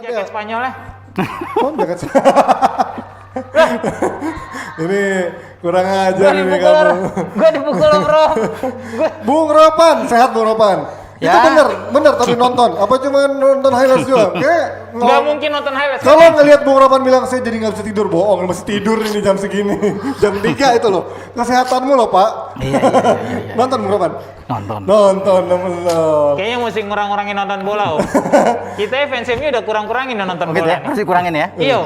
Jaket Spanyolnya. Oh, jaket. Ini kurang ajar ini kamu. Gue dipukul bro. Bung Ropan, sehat Bung Ropan. Ya. Itu bener tapi nonton. Apa cuma nonton highlights juga? Kayak Gak mungkin nonton highlights. kalau ngelihat Bung Ropan bilang saya jadi nggak bisa tidur, bohong, masih tidur ini jam segini. Jam 3 itu loh. Kesehatanmu loh Pak. Iya. Nonton Bung Ropan? Nonton. Nonton. Kayaknya mesti ngurang-ngurangin nonton bola. Kita fans MU udah kurang-kurangin nonton Gitu bola. ya, masih kurangin ya? Iya.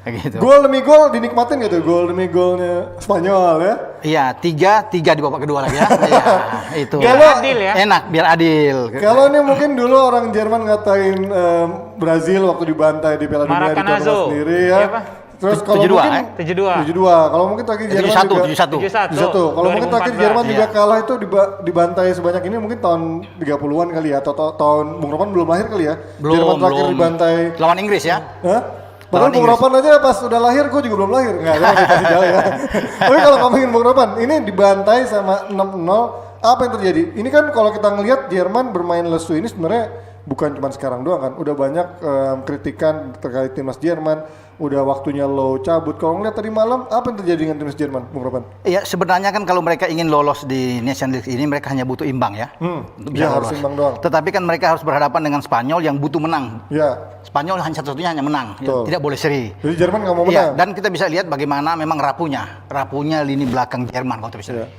Gitu. Gol demi gol dinikmatin gitu, gol demi golnya Spanyol ya. Iya, 3 di babak kedua lagi ya. Iya, itu. Biar adil ya. Enak, biar adil. Kalau ini mungkin dulu orang Jerman ngatain Brazil waktu dibantai di Piala Dunia di Maracanazo. kandang sendiri ya. Siapa? Terus kalau 72, mungkin 72. Kalau mungkin terakhir Jerman juga 71. 71. Kalau mungkin terakhir Jerman juga Iya. kalah itu dibantai sebanyak ini mungkin tahun 30-an kali ya atau tahun Bung Ropan belum lahir kali ya. Jerman terakhir dibantai. Lawan Inggris ya? Hah? Padahal Lawan Bung Inggris. Ropan aja pas udah lahir gue juga belum lahir. Enggak, gue masih jauh ya. Tapi kalau ngomongin Bung Ropan, ini dibantai sama 6-0, apa yang terjadi? Ini kan kalau kita ngelihat Jerman bermain lesu ini sebenarnya bukan cuma sekarang doang kan. Udah banyak kritikan terkait timnas Jerman, udah waktunya lo cabut. Kalau ngeliat tadi malam, apa yang terjadi dengan timnas Jerman, Bung Ropan? Iya, sebenarnya kan kalau mereka ingin lolos di Nations League ini mereka hanya butuh imbang ya. Untuk bisa Iya, harus lolos. imbang doang. Tetapi kan mereka harus berhadapan dengan Spanyol yang butuh menang. Ya, Spanyol satu-satunya hanya menang, ya, Betul. tidak boleh seri. jadi Jerman nggak mau Iya, menang. dan kita bisa lihat bagaimana memang rapuhnya lini belakang Jerman kalau kita bisa. Iya. lihat.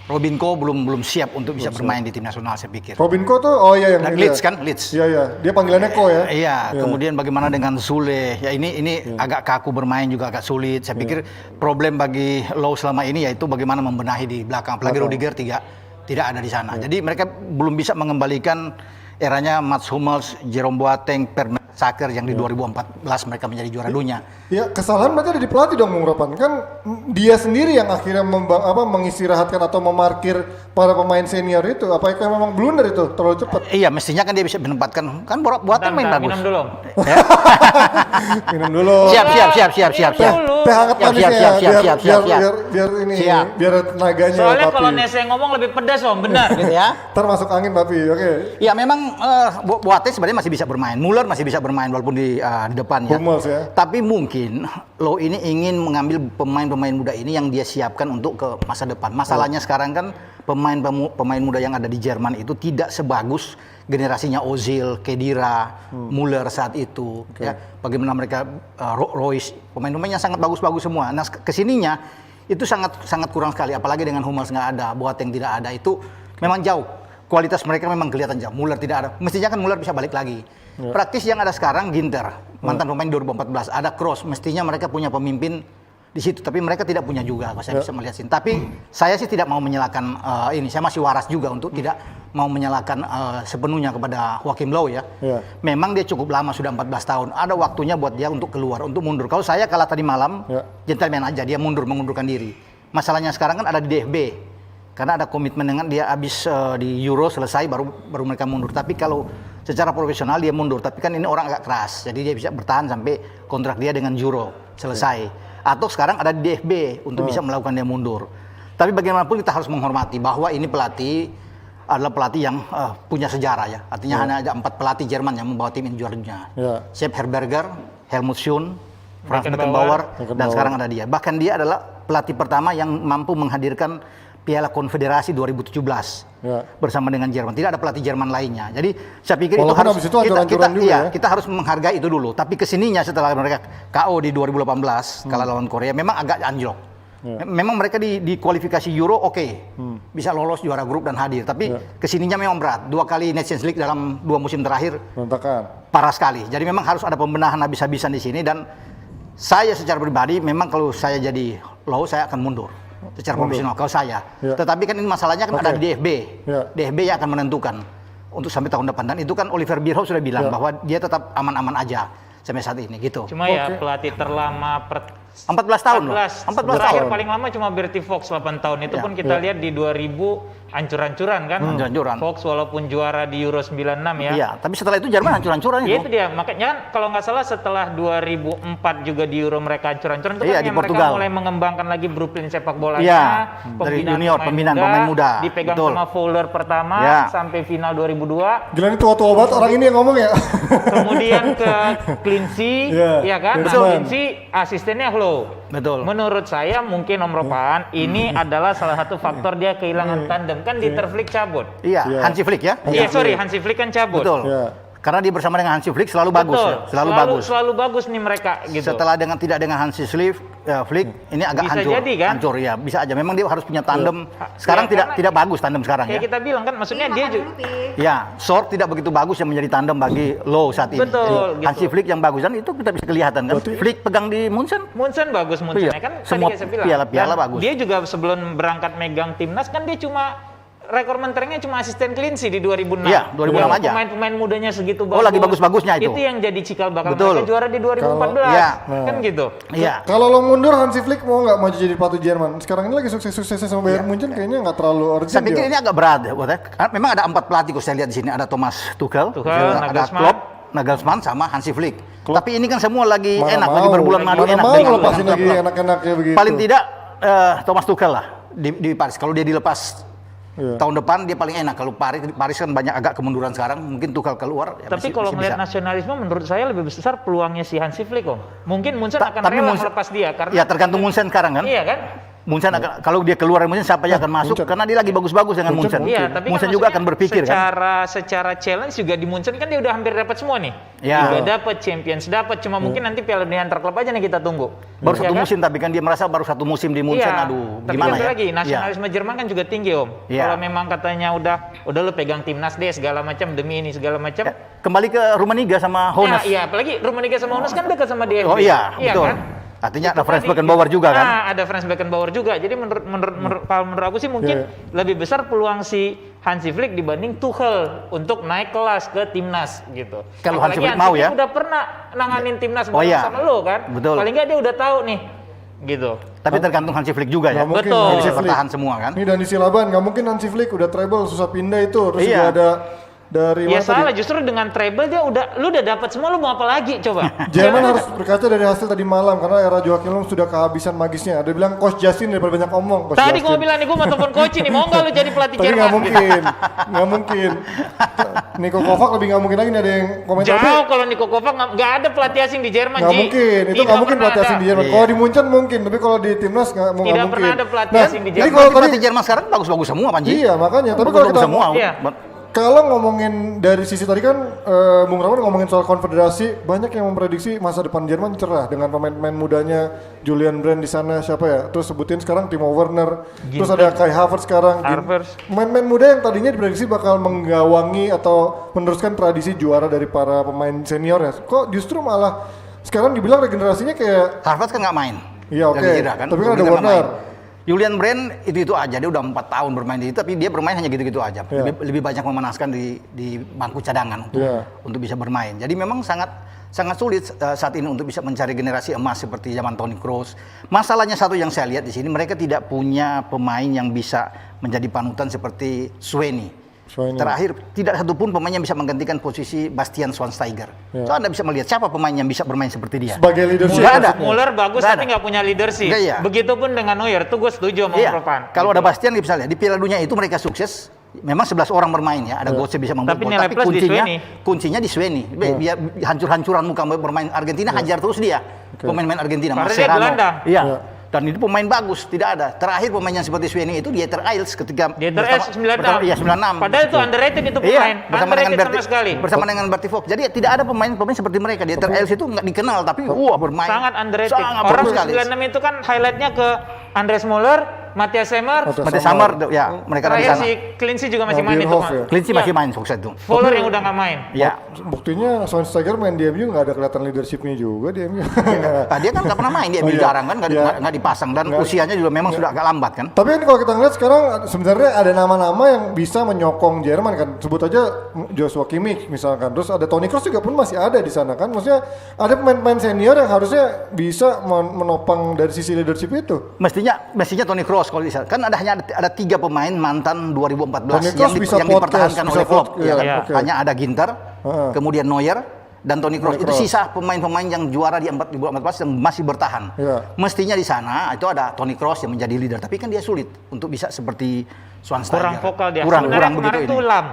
Robin Koh belum siap untuk bisa bermain di tim nasional saya pikir. Robinko tuh, oh iya yang Dan ini Leeds ya. kan, Leeds. Iya, dia panggilannya Ko ya. Iya, kemudian bagaimana dengan Sule? Ya ini agak kaku bermain juga agak sulit. Saya pikir problem bagi Low selama ini yaitu bagaimana membenahi di belakang. Apalagi Rudiger tidak ada di sana. Jadi mereka belum bisa mengembalikan eranya Mats Hummels, Jerome Boateng, Per Mertesacker yang di 2014 mereka menjadi juara dunia. Ya, kesalahan berarti ada di pelatih dong, Bung Ropan. Kan dia sendiri yang akhirnya mengistirahatkan atau memarkir para pemain senior itu. Apakah memang blunder itu terlalu cepat? Iya, mestinya kan dia bisa menempatkan kan Boateng main bagus. Minum dulu. Minum dulu. Siap. Teh hangat Siap, manisnya siap, ya, siap. biar ini, Siap. biar tenaganya Soalnya Papi. kalau Nese ngomong lebih pedas om, benar. Gitu ya. Ntar masuk angin Papi, oke. Ya memang Boateng sebenarnya masih bisa bermain. Muller masih bisa bermain walaupun di depan ya. Hummels ya. Tapi mungkin Low ini ingin mengambil pemain-pemain muda ini yang dia siapkan untuk ke masa depan. Masalahnya sekarang kan pemain muda yang ada di Jerman itu tidak sebagus generasinya Ozil, Khedira, Muller saat itu. Ya, bagaimana mereka Royce, pemain-pemainnya sangat bagus-bagus semua. Nah kesininya itu sangat kurang sekali. Apalagi dengan Hummels nggak ada, Boateng tidak ada, itu memang jauh. Kualitas mereka memang kelihatan jauh. Muller tidak ada. Mestinya kan Muller bisa balik lagi. Praktis yang ada sekarang Ginter, mantan pemain 2014, ada Kroos. Mestinya mereka punya pemimpin di situ, tapi mereka tidak punya juga. Kalau saya bisa melihat sini. Tapi saya sih tidak mau menyalahkan ini. Saya masih waras juga untuk tidak mau menyalahkan sepenuhnya kepada Joachim Low ya. Memang dia cukup lama, sudah 14 tahun. Ada waktunya buat dia untuk keluar, untuk mundur. Kalau saya kalah tadi malam, gentleman aja, dia mengundurkan diri. Masalahnya sekarang kan ada di DFB. Karena ada komitmen dengan dia habis di Euro selesai baru mereka mundur. Tapi kalau secara profesional dia mundur. Tapi kan ini orang agak keras. Jadi dia bisa bertahan sampai kontrak dia dengan Euro selesai. Atau sekarang ada di DFB untuk bisa melakukan dia mundur. Tapi bagaimanapun kita harus menghormati bahwa ini pelatih adalah pelatih yang punya sejarah ya. Artinya hanya ada 4 pelatih Jerman yang membawa tim ini juara dunia. Sepp Herberger, Helmut Schön, Franz Beckenbauer, dan sekarang ada dia. Bahkan dia adalah pelatih pertama yang mampu menghadirkan Piala Konfederasi 2017 bersama dengan Jerman. Tidak ada pelatih Jerman lainnya. Jadi saya pikir walaupun itu harus kita harus menghargai itu dulu. Tapi kesininya setelah mereka KO di 2018 kalah lawan Korea, memang agak anjlok. Memang mereka di kualifikasi Euro bisa lolos juara grup dan hadir. Tapi kesininya memang berat. 2 kali Nations League dalam 2 musim terakhir parah sekali. Jadi memang harus ada pembenahan habis-habisan di sini. Dan saya secara pribadi memang kalau saya jadi Low saya akan mundur. Secara profesional kalau saya. Tetapi kan ini masalahnya kan ada di DFB. DFB yang akan menentukan untuk sampai tahun depan. Dan itu kan Oliver Bierhoff sudah bilang bahwa dia tetap aman-aman aja sampai saat ini gitu. Cuma ya pelatih terlama 14 tahun loh. 14 14 terakhir tahun. paling lama cuma Bertie Fox 8 tahun. Itu pun kita lihat di 2000 ancur-ancuran kan. Ancur-ancuran. Fox walaupun juara di Euro 96 ya. Iya, tapi setelah itu Jerman hancur-hancuran Ya itu dia, makanya kan kalau nggak salah setelah 2004 juga di Euro mereka hancur-hancuran itu Iya, kan di yang mereka Portugal. mulai mengembangkan lagi blueprint sepak bolanya, Iya, dari junior, pembinaan pemain muda. dipegang Betul. sama Fowler pertama Iya. sampai final 2002. Gila ini tua-tua banget orang ini yang ngomong ya. Kemudian ke Cleansea, Iya, ya kan? Nah, Klinsmann. Cleansea asistennya Hlo. Betul. Menurut saya mungkin Om Ropan ini adalah salah satu faktor dia kehilangan tandem kan di Terflick cabut. Iya, Iya. Hansi Flick ya. Iya, sorry, Hansi Flick kan cabut. Betul. Iya. Karena dia bersama dengan Hansi Flick selalu bagus Betul. ya. Selalu bagus. Selalu bagus nih mereka gitu. Setelah tidak dengan Hansi Flick ini agak Bisa hancur. jadi, kan? Hancur ya, bisa aja. Memang dia harus punya tandem. Sekarang Ya, karena tidak bagus tandem sekarang kayak ya. kita bilang kan maksudnya dia juga Ya, Short tidak begitu bagus yang menjadi tandem bagi Low saat ini. Betul, Jadi, gitu. Hansi Flick yang bagus dan itu kita bisa kelihatan kan. Berarti- Flick pegang di Munchen. Munchen bagus Munchen Iya, ya kan semua tadi saya bilang. piala-piala Dan bagus. Dia juga sebelum berangkat megang timnas kan dia cuma rekor menterengnya cuma asisten Cleansea di 2006. Iya, 2006 Yang aja. Pemain-pemain mudanya segitu bagus. Oh, lagi bagus-bagusnya itu. Itu yang jadi cikal bakal Betul. mereka juara di 2014. Iya. Kan gitu. Iya. Kalau lo mundur Hansi Flick mau nggak maju jadi pelatih Jerman? Sekarang ini lagi sukses-suksesnya sama Bayern Munchen kayaknya nggak terlalu urgent Saya pikir dia. ini agak berat ya, buat saya. Karena memang ada 4 pelatih kok saya lihat di sini. Ada Thomas Tuchel, ada Nagelsmann. Klopp, Nagelsmann sama Hansi Flick. Tapi ini kan semua lagi Mana enak, mau, lagi berbulan madu mana enak. mau dengan lepasin lagi klub-klub. enak-enak kayak begitu. Paling tidak Thomas Tuchel lah di Paris. Kalau dia dilepas Iya. tahun depan dia paling enak. Kalau Paris kan banyak agak kemunduran sekarang, mungkin Tuchel keluar. Ya Tapi masih- kalau masih melihat bisa. nasionalisme menurut saya lebih besar peluangnya si Hansi Flick Om. Mungkin Munchen akan Tapi rela Munchen- melepas dia karena Ya tergantung Munchen sekarang kan. Iya kan? Munchen akan, kalau dia keluar dari Munchen siapa yang akan masuk Munchen. karena dia lagi bagus-bagus dengan Munchen, Munchen. Iya, tapi Munchen kan juga maksudnya akan berpikir kan. secara challenge juga di Munchen kan dia udah hampir dapat semua nih. Iya. Udah dapat Champions, dapat cuma mungkin nanti Piala Dunia antar klub aja nih kita tunggu. Baru Iya satu kan? musim tapi kan dia merasa baru satu musim di Munchen, Iya, aduh tapi gimana kan ya? lagi Iya. nasionalisme Jerman kan juga tinggi Om. Iya. Kalau memang katanya udah lu pegang timnas deh segala macam demi ini segala macam. Ya, kembali ke Rummenigge sama Hoeneß. Iya, apalagi Rummenigge sama Hoeneß kan dekat sama DFB. Oh iya, betul. Kan? Artinya Itu ada Franz tadi. Beckenbauer juga kan? Nah, ada Franz Beckenbauer juga. Jadi menurut aku sih mungkin lebih besar peluang si Hansi Flick dibanding Tuchel untuk naik kelas ke timnas gitu. Kalau Hansi Apalagi Flick mau ya? udah pernah nanganin timnas Oh bareng iya. sama lo kan. Betul. Paling nggak dia udah tahu nih. Gitu. Tapi tergantung Hansi Flick juga ya. Nggak mungkin Betul. Dia Hansi bisa Flick. bertahan semua kan? Ini dan di Silaban nggak mungkin Hansi Flick udah treble susah pindah itu. Terus Iya. juga ada dari Ya mana tadi? salah, justru dengan treble dia lu udah dapat semua, lu mau apa lagi coba? Jerman harus berkaca dari hasil tadi malam karena era Joachim Löw sudah kehabisan magisnya. Ada bilang Coach Justin daripada banyak omong. Coach Tadi Justin. gua bilang nih gua mau telepon coach ini, mau nggak lu jadi pelatih Tapi Jerman? nggak mungkin, nggak mungkin. Niko Kovac lebih nggak mungkin lagi nih ada yang komentar. Jauh kalau Niko Kovac nggak ada pelatih asing di Jerman. Nggak Ji. mungkin, itu Tidak nggak mungkin pernah pelatih asing ada. di Jerman. Iya. Kalau di Munchen mungkin, tapi kalau di timnas nggak Tidak mungkin. pernah ada pelatih asing di jadi Jerman. kalau Tapi tadi, pelatih Jerman sekarang bagus-bagus semua Panji. iya makanya. Tapi kalau Bagus-bagus kita semua. Iya. kalau ngomongin dari sisi tadi kan, Bung Rahman ngomongin soal konfederasi, banyak yang memprediksi masa depan Jerman cerah dengan pemain-pemain mudanya, Julian Brandt di sana siapa ya? Terus sebutin sekarang Timo Werner, terus ada Kai Havertz sekarang. Havertz. Pemain-pemain muda yang tadinya diprediksi bakal menggawangi atau meneruskan tradisi juara dari para pemain senior ya. Kok justru malah sekarang dibilang regenerasinya kayak, Harvard kan nggak main. iya oke, Dari Cedera, tapi kan ada Nggak Werner. main. Julian Brandt itu aja, dia udah 4 tahun bermain di itu, tapi dia bermain hanya gitu-gitu aja. Iya. Lebih banyak memanaskan di bangku cadangan Iya. untuk bisa bermain. Jadi memang sangat sulit saat ini untuk bisa mencari generasi emas seperti zaman Toni Kroos. Masalahnya satu yang saya lihat di sini, mereka tidak punya pemain yang bisa menjadi panutan seperti Schweini. Terakhir, tidak satupun pemain yang bisa menggantikan posisi Bastian Schweinsteiger. Iya. So Anda bisa melihat siapa pemain yang bisa bermain seperti dia. Sebagai leadership. Nggak ada. Muller bagus Nggak tapi ada. nggak punya leadership. Nggak, iya. Begitupun dengan Neuer, tuh gue setuju sama Iya. Om Ropan. Kalau ada Bastian bisa lihat di Piala Dunia itu mereka sukses. Memang 11 orang bermain ya, ada Götze bisa membuat Tapi gol. nilai plus di Schweini. kuncinya di Schweini. Biar hancur-hancuran muka bermain Argentina hajar terus dia. Pemain-pemain Argentina, Padahal dia Mascherano. gelandang. Iya. Iya. Dan itu pemain bagus, tidak ada. Terakhir pemain yang seperti Schweini itu Dieter Eils ketika Dieter Eils 96. Iya, 96. Padahal itu underrated itu Iya, pemain. Underrated sama sekali. bersama dengan Berti Vogt. Jadi tidak ada pemain seperti mereka. Dieter Eils itu nggak dikenal tapi wah bermain. Sangat underrated. Sangat Orang bagus sekali. 96 itu kan highlightnya ke Andreas Muller, Matthias Sammer, Mati Samar, ya mereka ada di terakhir sana. si Cleansea juga masih main itu. Bierhoff ya. Cleansea masih main sukses itu. Fowler yang udah nggak main. Ya. Buktinya Schweinsteiger main di MU nggak ada kelihatan leadershipnya juga di MU. Nah, dia kan nggak pernah main, dia Oh, iya. jarang kan, Iya. nggak dipasang dan Nggak. usianya juga memang sudah agak lambat kan. Tapi kan kalau kita ngeliat sekarang sebenarnya ada nama-nama yang bisa menyokong Jerman kan. Sebut aja Joshua Kimmich misalkan. Terus ada Toni Kroos juga pun masih ada di sana kan. Maksudnya ada pemain-pemain senior yang harusnya bisa menopang dari sisi leadership itu. Mestinya Toni Kroos Kroos kalau bisa. Kan hanya ada 3 pemain mantan 2014 Toni Kroos bisa yang podcast, dipertahankan bisa oleh Klopp. podcast, Ya kan? iya. Oke. Hanya ada Ginter, kemudian Neuer dan Toni Kroos. Itu Kroos. sisa pemain-pemain yang juara di 2014 yang masih bertahan. Iya. Mestinya di sana itu ada Toni Kroos yang menjadi leader, tapi kan dia sulit untuk bisa seperti Schweinsteiger. Kurang vokal dia. Kurang Sebenarnya begitu kemarin ini. tuh Lam.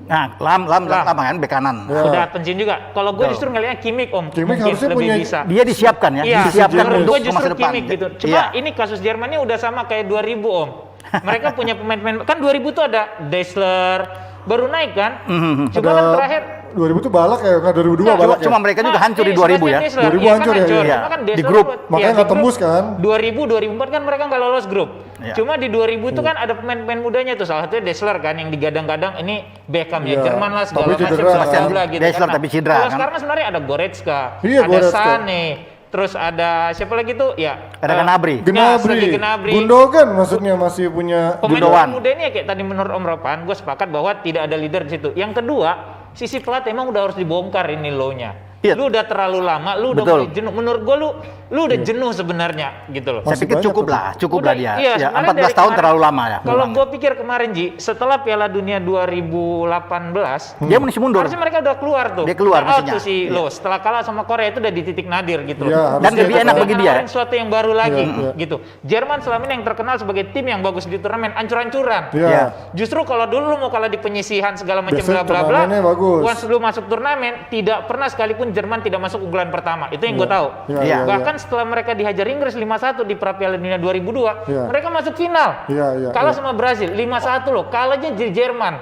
Nah, Lam kan bek kanan. Ya. Udah pensiun juga. Kalau gue justru ngeliatnya Kimmich Om. Kimmich mungkin harusnya lebih punya- bisa. Dia disiapkan ya, Iya, disiapkan menurut untuk gue ke justru masa depan. Kimmich gitu. Cuma Iya. ini kasus Jermannya udah sama kayak 2000 Om. Mereka punya pemain-pemain, kan 2000 tuh ada Dassler, baru naik kan? Cuma kan terakhir 2000 tuh balak ya, nggak 2002 Nah, balak ya. Cuma mereka juga hancur di ini 2000 ya. Sebastian Dassler. 2000 Iya, hancur kan ya, hancur. iya. Cuma kan Di Dassler grup. buat- Makanya iya, di nggak grup. tembus kan. 2004 kan mereka nggak lolos grup. Iya. Cuma di 2000 tuh kan ada pemain-pemain mudanya tuh, salah satunya Dassler kan yang digadang-gadang ini Beckham ya, Iya, Jerman lah segala tapi macam cedera, bla kan. bla gitu. Dassler Nah, tapi cedera, kalau kan. sekarang sebenarnya ada Goretzka, Iya, ada Goretzka. Sane, terus ada siapa lagi tuh? Ya, Ada Gnabry. Sergei Gnabry. Gundogan maksudnya masih punya Pemain Gundogan. muda ini ya kayak tadi menurut Om Ropan, gue sepakat bahwa tidak ada leader di situ. Yang kedua, sisi pelatih emang udah harus dibongkar ini low-nya. Iya. Lu udah terlalu lama, lu udah Betul. mulai jenuh. Menurut gue lu udah jenuh sebenarnya gitu loh. Saya Masih pikir banyak cukup tuh. lah Udah, dia. iya, Ya, sebenarnya 14 dari tahun kemarin- terlalu lama ya. Kalau gue pikir kemarin Ji, setelah Piala Dunia 2018, Dia mesti mundur. harusnya mereka udah keluar tuh. Dia keluar Udah out mestinya. tuh si Lo. Setelah kalah sama Korea itu udah di titik nadir gitu. Iya, loh. harusnya Dan lebih itu enak kan. bagi dia. Nawarin sesuatu yang baru lagi Iya. gitu. Jerman selama ini yang terkenal sebagai tim yang bagus di turnamen ancur-ancuran. Iya. Iya. Justru kalau dulu lu mau kalah di penyisihan segala macam Biasanya bla bla bla. turnamennya bagus. Once lu masuk turnamen, tidak pernah sekalipun Jerman tidak masuk unggulan pertama. Itu yang gue tahu. Iya, Iya. Bahkan setelah mereka dihajar Inggris 5-1 di pra Piala Dunia 2002, Iya. mereka masuk final. Iya, iya, Kalah iya. sama Brazil 5-1 loh. Kalahnya di Jerman.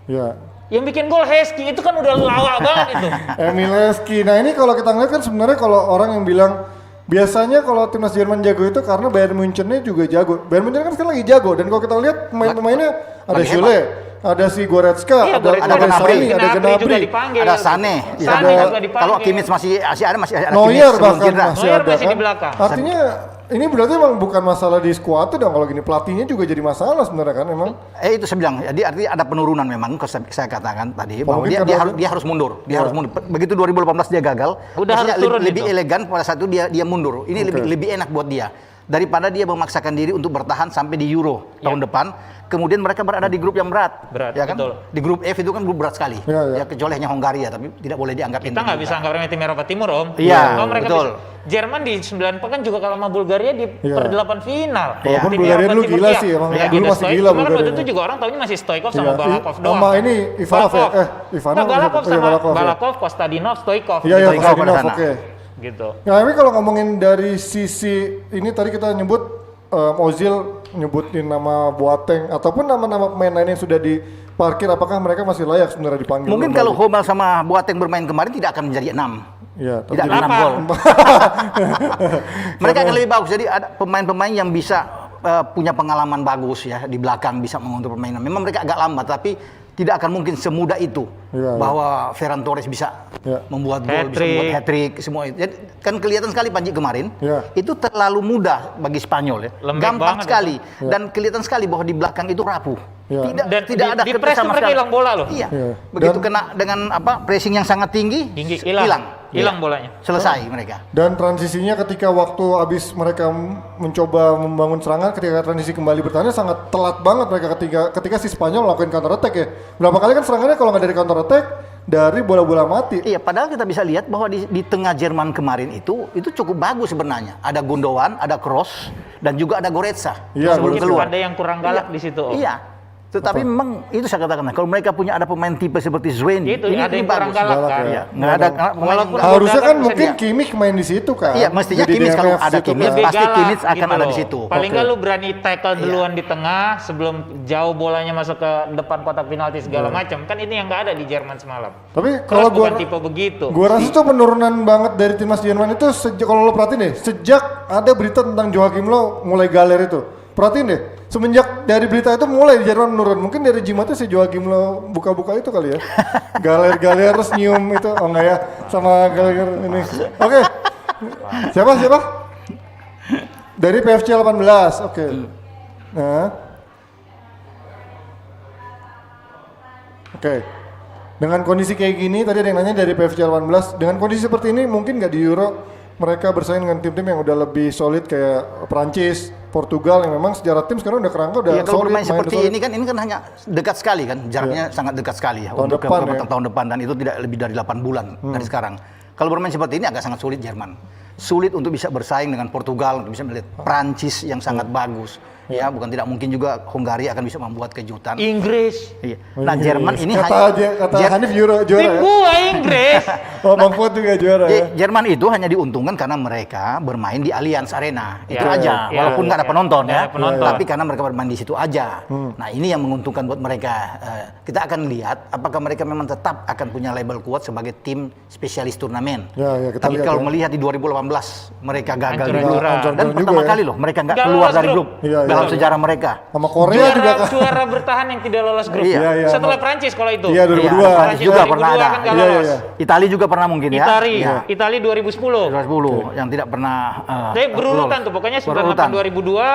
Ya. Yang bikin gol Heskey itu kan udah lawak banget itu. Emil Heskey. Nah ini kalau kita ngeliat kan sebenarnya kalau orang yang bilang biasanya kalau timnas Jerman jago itu karena Bayern Münchennya juga jago. Bayern München kan sekarang lagi jago dan kalau kita lihat pemain-pemainnya ada Lagi Schüle, ada si Goretzka, Iya, ada Goretzka, ada Sani, Gnabry. ada Gnabry juga Gnabry, dipanggil. Ada Sane. Sane Ada- juga dipanggil. Kalau Kimmich masih ada Neuer Kimmich sebelum bahkan cedera. masih Neuer ada masih kan. di belakang. Artinya ini berarti emang bukan masalah di squad dong kalau gini pelatihnya juga jadi masalah sebenarnya kan emang. Itu saya bilang, jadi artinya ada penurunan memang, saya katakan tadi bahwa mungkin dia karena- harus mundur, dia Ya. harus mundur. Begitu 2018 dia gagal, Udah maksudnya harus turun lebih itu. elegan pada saat itu dia mundur. Ini Oke. lebih enak buat dia daripada dia memaksakan diri untuk bertahan sampai di Euro tahun depan. Kemudian mereka berada di grup yang berat, Berat, ya kan? betul. Di grup F itu kan grup berat sekali. Ya, ya. Ya kecuali hanya Hongaria, tapi tidak boleh dianggap Kita nggak bisa anggap remeh tim Eropa Timur, Om. Iya, Kalau mereka betul. bisa. Jerman di 9 pekan juga kalah sama Bulgaria di Iya. perdelapan final. Walaupun Tim Bulgaria Eropa dulu Timur, gila iya. sih, emang Iya, dulu gitu, masih Stoikov. gila Cuma kan waktu Bulgaria. itu juga orang tahunya masih Stoikov sama Iya, Balakov doang. sama ini Ivanov ya? Ivanov. Nah, Balakov Iya, sama Balakov, ya. Balakov, Kostadinov, Stoikov. Iya, iya, gitu. Stoikov pada Kostadinov, sana. oke. Gitu. Nah, tapi kalau ngomongin dari sisi ini tadi kita nyebut Ozil nyebutin nama Boateng ataupun nama-nama pemain lain yang sudah diparkir, apakah mereka masih layak sebenarnya dipanggil? Mungkin kalau Hummels sama Boateng bermain kemarin tidak akan menjadi 6. ya, Tidak tapi akan 6 Delapan. gol. Mereka akan lebih bagus. Jadi ada pemain-pemain yang bisa punya pengalaman bagus ya di belakang, bisa mengontrol permainan. Memang mereka agak lambat tapi tidak akan mungkin semudah itu Iya, bahwa Ferran Torres bisa Iya. membuat gol, bisa Hat-trick. membuat hat-trick semua itu. Jadi kan kelihatan sekali Panji kemarin Iya. itu terlalu mudah bagi Spanyol ya. Lembek Gampang banget sekali itu. dan kelihatan sekali bahwa di belakang itu rapuh. Iya. Dan Tidak ada di ketika press tuh sama mereka sekali. hilang bola loh. Iya. Iya. Begitu Dan- kena dengan pressing yang sangat tinggi, Tinggi, hilang Iya. bolanya. Selesai mereka. Dan transisinya ketika waktu habis mereka mencoba membangun serangan, ketika transisi kembali bertahan sangat telat banget mereka ketika si Spanyol melakukan counter attack ya. Berapa kali kan serangannya kalau nggak dari counter attack dari bola-bola mati. Iya, padahal kita bisa lihat bahwa di tengah Jerman kemarin itu cukup bagus sebenarnya. Ada Gundogan, ada Kroos, dan juga ada Goretzka Iya, sebelum Mungkin keluar. ada yang kurang galak di situ, Om. Iya. Tetapi memang itu saya katakan, kalau mereka punya ada pemain tipe seperti Zweni, Itu ada yang kurang galak Galak kan. ya. Iya, nggak ada pemain Walaupun yang- Harusnya kan bisa mungkin dia. Kimmich main di situ kan. Iya, mestinya Jadi Kimmich kalau DMF ada situ Kimmich, kan. Lebih pasti galak Kimmich akan ada loh. di situ. Paling Oke. nggak lu berani tackle duluan di tengah sebelum jauh bolanya masuk ke depan kotak penalti segala macam. Kan ini yang nggak ada di Jerman semalam. Tapi Kalau kalau bukan tipe begitu. gua rasa tuh penurunan banget dari timnas Jerman itu kalau lo perhatiin deh, sejak ada berita tentang Joachim Low mulai galer itu. Perhatiin deh, semenjak dari berita itu mulai di Jerman menurun. Mungkin dari jimatnya si Joachim Low buka-buka itu kali ya. Galer-galer terus nyium itu, oh enggak ya, sama galer ini. Oke. Siapa? Dari PFC 18, oke. Nah. Oke. Dengan kondisi kayak gini, tadi ada yang nanya dari PFC 18, dengan kondisi seperti ini mungkin nggak di Euro mereka bersaing dengan tim-tim yang udah lebih solid kayak Prancis, Portugal yang memang secara tim sekarang udah kerangka udah Ya, kalau solid, bermain main seperti solid. ini kan hanya dekat sekali kan, jaraknya sangat dekat sekali ya Tahun untuk depan ya. tahun depan dan itu tidak lebih dari 8 bulan dari sekarang. Kalau bermain seperti ini agak sangat sulit Jerman. Sulit untuk bisa bersaing dengan Portugal, untuk bisa melihat Prancis yang sangat bagus. Ya, bukan tidak mungkin juga Hungaria akan bisa membuat kejutan. Inggris. Iya. Nah, Jerman ini kata Hanif juara Tim ya. gua Inggris. Oh, Bang Fuad juga juara ya. Jerman itu hanya diuntungkan karena mereka bermain di Allianz Arena. Itu Ya, aja. ya, Walaupun nggak ada ya. penonton Ya, ya. penonton. Tapi karena mereka bermain di situ aja. Nah, ini yang menguntungkan buat mereka. Kita akan lihat apakah mereka memang tetap akan punya label kuat sebagai tim spesialis turnamen. Ya, kita Tapi lihat kalau ya. melihat di 2018 mereka gagal Hancur di grup. jurang. Dan Juga pertama ya. kali loh mereka nggak Nggak keluar lolos dari grup. grup Iya, dalam iya. sejarah mereka. Sama Korea juga kan. Juara bertahan yang tidak lolos grup. Iya. Iya, iya. Setelah Prancis kalau itu. Iya, 2002. Iya, Prancis juga 2002 pernah ada. kan nggak Iya, iya, lolos. iya. Itali juga pernah mungkin ya. Itali, Iya. Itali 2010. 2010 yang tidak pernah Tapi berurutan lolos. tuh, pokoknya 98 Berurutan. 2002,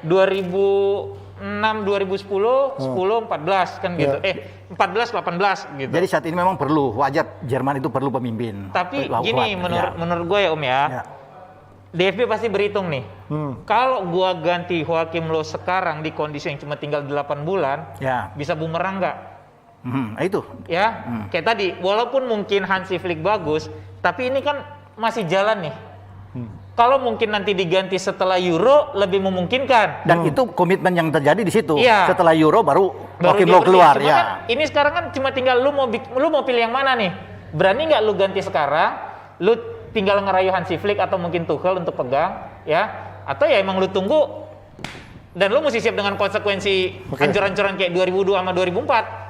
2006 2010, 10 14 kan gitu. 14 18 gitu. Jadi saat ini memang perlu, wajar Jerman itu perlu pemimpin. Tapi Kuat, gini ya. menurut gue ya Om ya. Ya. DFB pasti berhitung nih. Kalau gua ganti Joachim Low sekarang di kondisi yang cuma tinggal 8 bulan, Ya. bisa bumerang nggak? Itu. Ya, kayak tadi, walaupun mungkin Hansi Flick bagus, tapi ini kan masih jalan nih. Kalau mungkin nanti diganti setelah Euro, lebih memungkinkan. Dan itu komitmen yang terjadi di situ. Iya. Setelah Euro baru Joachim dia Low pergi. keluar Cuma ya. kan ini sekarang kan cuma tinggal lu mau pilih yang mana nih? Berani nggak lu ganti sekarang? Lu tinggal ngerayu Hansi Flick atau mungkin Tuchel untuk pegang, ya? Atau ya emang lu tunggu dan lu mesti siap dengan konsekuensi hancur-hancuran kayak 2002 sama 2004.